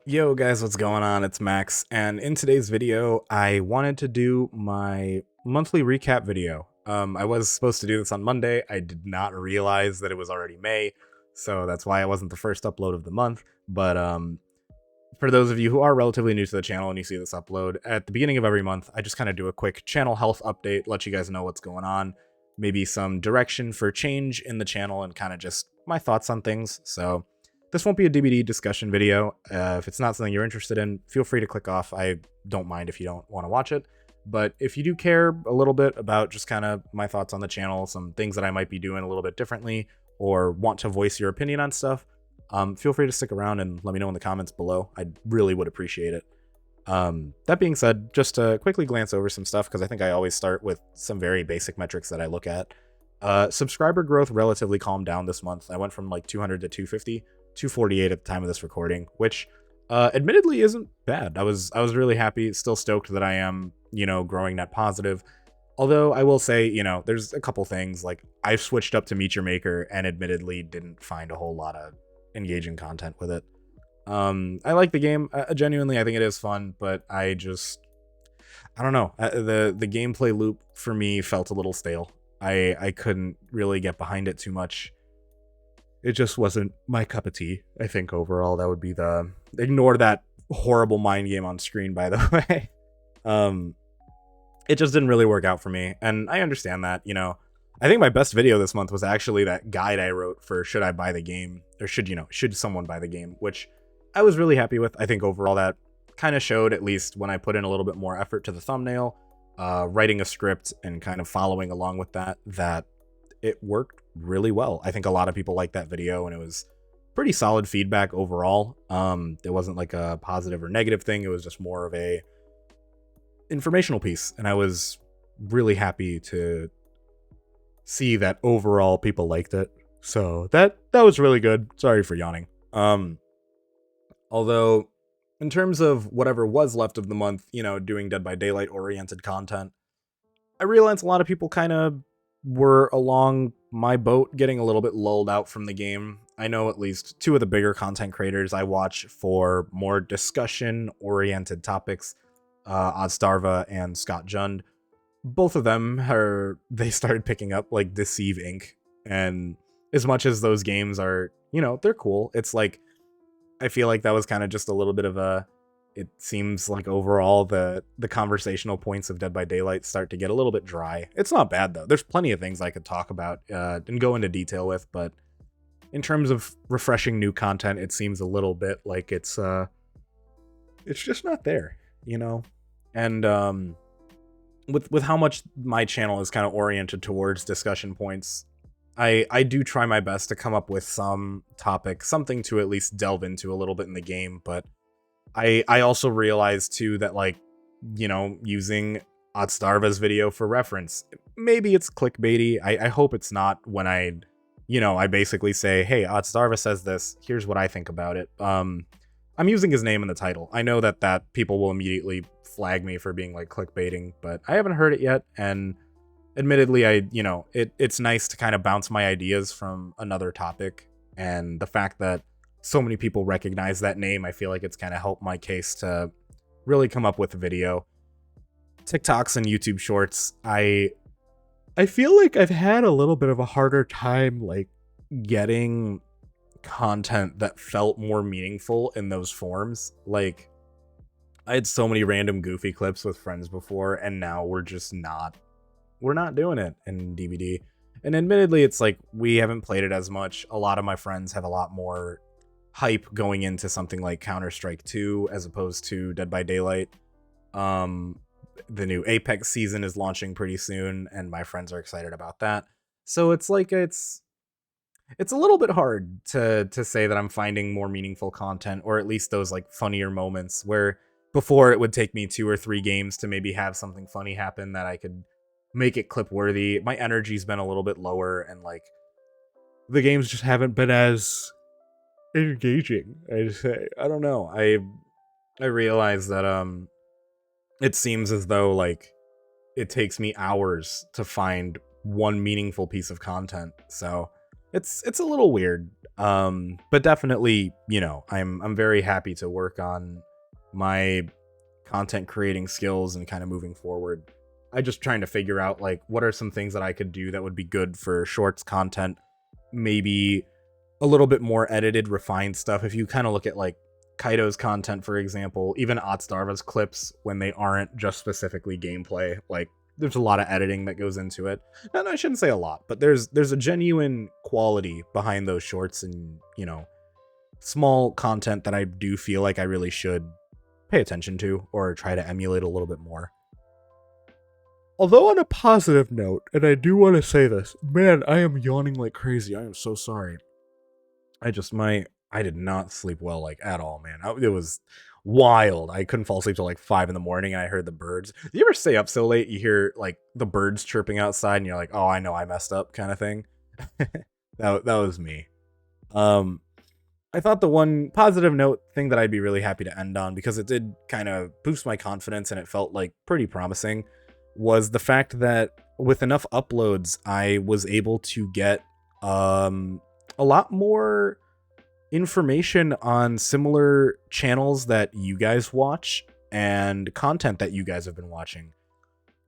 Yo guys, what's going on? It's Max, and in today's video, I wanted to do my monthly recap video. I was supposed to do this on Monday. I did not realize that it was already May, so that's why it wasn't the first upload of the month. But for those of you who are relatively new to the channel and you see this upload, at the beginning of every month, I just kind of do a quick channel health update, let you guys know what's going on, maybe some direction for change in the channel, and kind of just my thoughts on things. So this won't be a DBD discussion video. If it's not something you're interested in, feel free to click off. I don't mind if you don't want to watch it. But if you do care a little bit about just kind of my thoughts on the channel, some things that I might be doing a little bit differently, or want to voice your opinion on stuff, feel free to stick around and let me know in the comments below. I really would appreciate it. That being said, just to quickly glance over some stuff, because I think I always start with some very basic metrics that I look at. Subscriber growth relatively calmed down this month. I went from like 200 to 250, 248 at the time of this recording, which admittedly isn't bad. I was really happy, still stoked that I am, growing net positive. Although I will say, there's a couple things, like I've switched up to Meet Your Maker and admittedly didn't find a whole lot of engaging content with it. I like the game. Genuinely, I think it is fun, but I don't know. The gameplay loop for me felt a little stale. I couldn't really get behind it too much. It just wasn't my cup of tea. I think overall that would be ignore that horrible mind game on screen, by the way. It just didn't really work out for me, and I understand that. I think my best video this month was actually that guide I wrote for should I buy the game, or should someone buy the game, which I was really happy with. I think overall that kind of showed, at least when I put in a little bit more effort to the thumbnail, writing a script and kind of following along with that it worked really well. I think a lot of people liked that video, and it was pretty solid feedback overall. It wasn't like a positive or negative thing. It was just more of a informational piece, and I was really happy to see that overall people liked it. So that was really good. Sorry for yawning. Although in terms of whatever was left of the month, doing Dead by Daylight oriented content, I realized a lot of people kind of were along my boat, getting a little bit lulled out from the game. I know at least two of the bigger content creators I watch for more discussion-oriented topics, Odstarva and Scott Jund. Both of them they started picking up like Deceive Inc. And as much as those games are, they're cool, it's like, I feel like that was kind of just a little bit of it seems like overall the conversational points of Dead by Daylight start to get a little bit dry. It's not bad though. There's plenty of things I could talk about and go into detail with, but in terms of refreshing new content, it seems a little bit like it's just not there, And with how much my channel is kind of oriented towards discussion points, I do try my best to come up with some topic, something to at least delve into a little bit in the game, but I also realized too that, like, using Otstarva's video for reference, maybe it's clickbaity. I hope it's not when I basically say, hey, Otstarva says this, here's what I think about it. I'm using his name in the title. I know that people will immediately flag me for being like clickbaiting, but I haven't heard it yet, and admittedly, it's nice to kind of bounce my ideas from another topic, and the fact that so many people recognize that name, I feel like it's kind of helped my case to really come up with a video. TikToks and YouTube Shorts, I feel like I've had a little bit of a harder time like getting content that felt more meaningful in those forms. Like, I had so many random goofy clips with friends before, and now we're not doing it in DBD. And admittedly, it's like we haven't played it as much. A lot of my friends have a lot more hype going into something like Counter-Strike 2 as opposed to Dead by Daylight. The new Apex season is launching pretty soon, and my friends are excited about that. So it's like it's a little bit hard to say that I'm finding more meaningful content, or at least those like funnier moments where before it would take me 2 or 3 games to maybe have something funny happen that I could make it clip worthy. My energy's been a little bit lower, and like the games just haven't been as engaging, I'd say. I don't know. I realize that it seems as though like it takes me hours to find one meaningful piece of content. So it's a little weird. But definitely, I'm very happy to work on my content creating skills and kind of moving forward. I just trying to figure out like what are some things that I could do that would be good for shorts content, maybe a little bit more edited, refined stuff. If you kind of look at like Kaido's content, for example, even Otsdarva's clips when they aren't just specifically gameplay, like there's a lot of editing that goes into it. And I shouldn't say a lot, but there's a genuine quality behind those shorts and, small content that I do feel like I really should pay attention to or try to emulate a little bit more. Although on a positive note, and I do want to say this, man, I am yawning like crazy. I am so sorry. I did not sleep well, like, at all, man. It was wild. I couldn't fall asleep till like 5 in the morning, and I heard the birds. Do you ever stay up so late, you hear like the birds chirping outside, and you're like, oh, I know I messed up kind of thing? That was me. I thought the one positive note thing that I'd be really happy to end on, because it did kind of boost my confidence and it felt like pretty promising, was the fact that with enough uploads, I was able to get a lot more information on similar channels that you guys watch and content that you guys have been watching.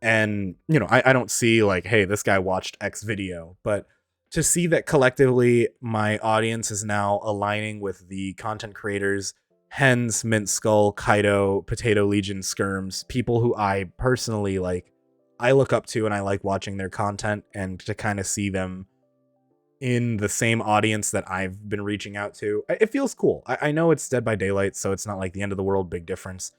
And, I don't see like, hey, this guy watched X video, but to see that collectively my audience is now aligning with the content creators, Hens, Mint Skull, Kaido, Potato Legion, Skirms, people who I personally like, I look up to and I like watching their content, and to kind of see them in the same audience that I've been reaching out to, it feels cool. I know it's Dead by Daylight, so it's not like the end of the world, big difference.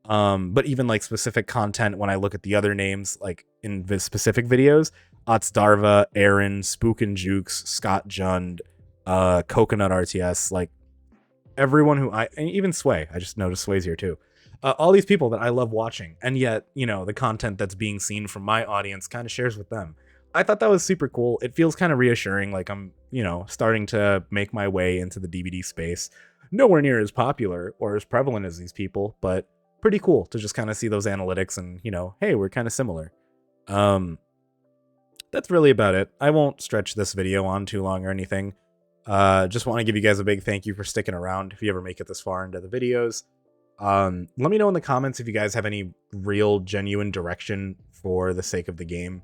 But even like specific content, when I look at the other names, like in the specific videos, Otsdarva, Aaron, Spook and Jukes, Scott Jund, Coconut RTS, like everyone who and even Sway, I just noticed Sway's here too. All these people that I love watching, and yet, the content that's being seen from my audience kind of shares with them. I thought that was super cool. It feels kind of reassuring, like I'm, starting to make my way into the DVD space. Nowhere near as popular or as prevalent as these people, but pretty cool to just kind of see those analytics and, hey, we're kind of similar. That's really about it. I won't stretch this video on too long or anything. Just want to give you guys a big thank you for sticking around if you ever make it this far into the videos. Let me know in the comments if you guys have any real, genuine direction for the sake of the game.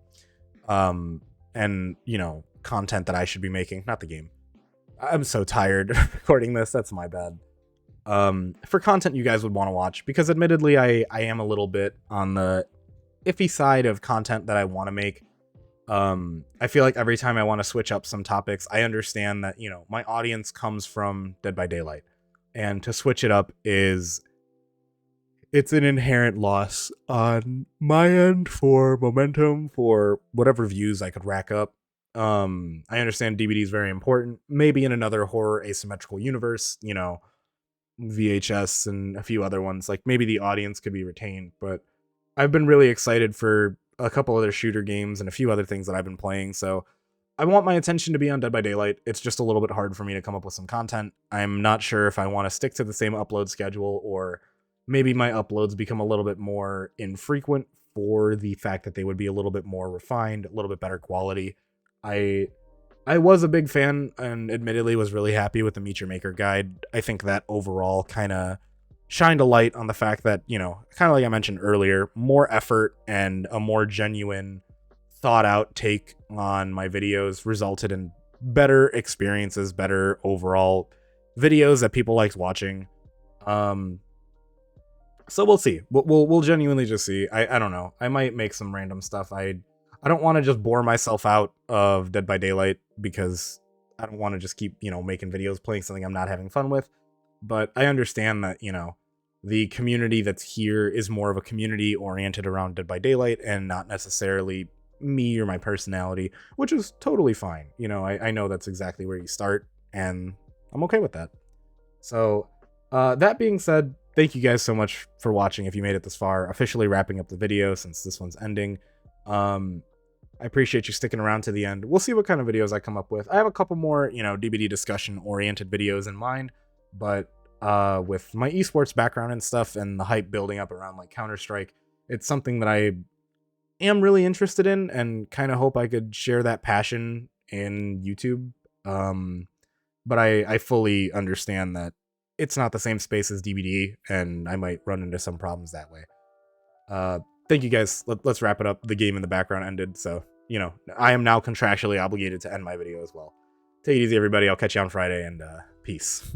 And, content that I should be making. Not the game. I'm so tired recording this. That's my bad. For content you guys would want to watch, because admittedly, I am a little bit on the iffy side of content that I want to make. I feel like every time I want to switch up some topics, I understand that, my audience comes from Dead by Daylight, and to switch it up it's an inherent loss on my end for momentum, for whatever views I could rack up. I understand DVD is very important. Maybe in another horror asymmetrical universe, VHS and a few other ones, like maybe the audience could be retained. But I've been really excited for a couple other shooter games and a few other things that I've been playing. So I want my attention to be on Dead by Daylight. It's just a little bit hard for me to come up with some content. I'm not sure if I want to stick to the same upload schedule, or maybe my uploads become a little bit more infrequent for the fact that they would be a little bit more refined, a little bit better quality. I was a big fan and admittedly was really happy with the Meet Your Maker guide. I think that overall kind of shined a light on the fact that, kind of like I mentioned earlier, more effort and a more genuine, thought out take on my videos resulted in better experiences, better overall videos that people liked watching. So we'll see. We'll genuinely just see. I don't know. I might make some random stuff. I don't want to just bore myself out of Dead by Daylight, because I don't want to just keep, making videos playing something I'm not having fun with. But I understand that, the community that's here is more of a community oriented around Dead by Daylight and not necessarily me or my personality, which is totally fine. I know that's exactly where you start, and I'm okay with that. So that being said, thank you guys so much for watching if you made it this far. Officially wrapping up the video since this one's ending. I appreciate you sticking around to the end. We'll see what kind of videos I come up with. I have a couple more, DBD discussion-oriented videos in mind, but with my esports background and stuff and the hype building up around like Counter-Strike, it's something that I am really interested in and kind of hope I could share that passion in YouTube But I fully understand that it's not the same space as DVD, and I might run into some problems that way. Thank you guys. Let's wrap it up. The game in the background ended, so I am now contractually obligated to end my video as well. Take it easy, everybody. I'll catch you on Friday, and peace.